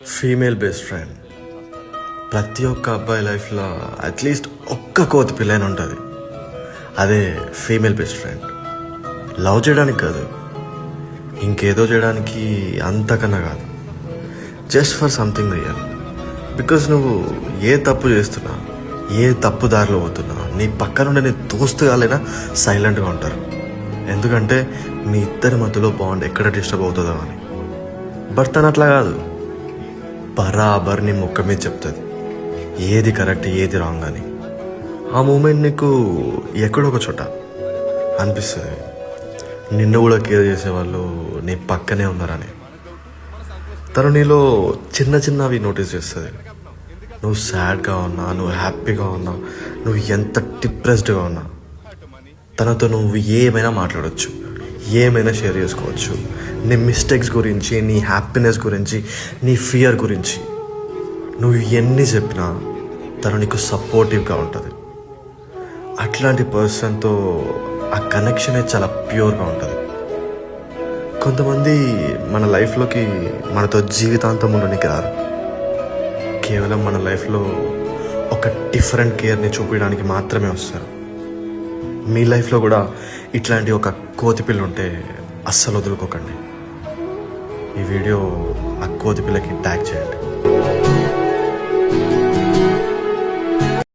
Female best friend ప్రతి ఒక్క అబ్బాయి లైఫ్లో అట్లీస్ట్ ఒక్క కోతి పిల్లైన ఉంటుంది. అదే ఫీమేల్ బెస్ట్ ఫ్రెండ్. లవ్ చేయడానికి కాదు, ఇంకేదో చేయడానికి, అంతకన్నా కాదు, just for something real. Because నువ్వు ఏ తప్పు చేస్తున్నా, ఏ తప్పు దారిలో పోతున్నా, నీ పక్కనుండే నీ దోస్తుగాలైనా సైలెంట్గా ఉంటారు. ఎందుకంటే మీ ఇద్దరి మధ్యలో బాండ్ ఎక్కడ డిస్టర్బ్ అవుతుందో అని. బట్ తను అట్లా కాదు, బరాబర్ నీ ముక్క మీద చెప్తుంది ఏది కరెక్ట్ ఏది రాంగ్ అని. ఆ మూమెంట్ నీకు ఎక్కడో ఒక చోట అనిపిస్తుంది నిన్ను కూడా కేర్ చేసేవాళ్ళు నీ పక్కనే ఉన్నారని. తను నీలో చిన్న చిన్నవి నోటీస్ చేస్తుంది. నువ్వు సాడ్గా ఉన్నా, నువ్వు హ్యాపీగా ఉన్నా, నువ్వు ఎంత డిప్రెస్డ్గా ఉన్నా, తనతో నువ్వు ఏమైనా మాట్లాడవచ్చు, ఏమైనా షేర్ చేసుకోవచ్చు. నీ మిస్టేక్స్ గురించి, నీ హ్యాపీనెస్ గురించి, నీ ఫియర్ గురించి నువ్వు ఎన్ని చెప్పినా తను నీకు సపోర్టివ్గా ఉంటుంది. అట్లాంటి పర్సన్తో ఆ కనెక్షనే చాలా ప్యూర్గా ఉంటుంది. కొంతమంది మన లైఫ్లోకి మనతో జీవితాంతం ఉండడానికి రారు. కేవలం మన లైఫ్లో ఒక డిఫరెంట్ కేర్ని చూపించడానికి మాత్రమే వస్తారు. మీ లైఫ్లో కూడా ఇట్లాంటి ఒక కోతిపిల్ల ఉంటే అస్సలు వదులుకోకండి. ఈ వీడియో ఆ కోతిపిల్లకి ట్యాగ్ చేయండి.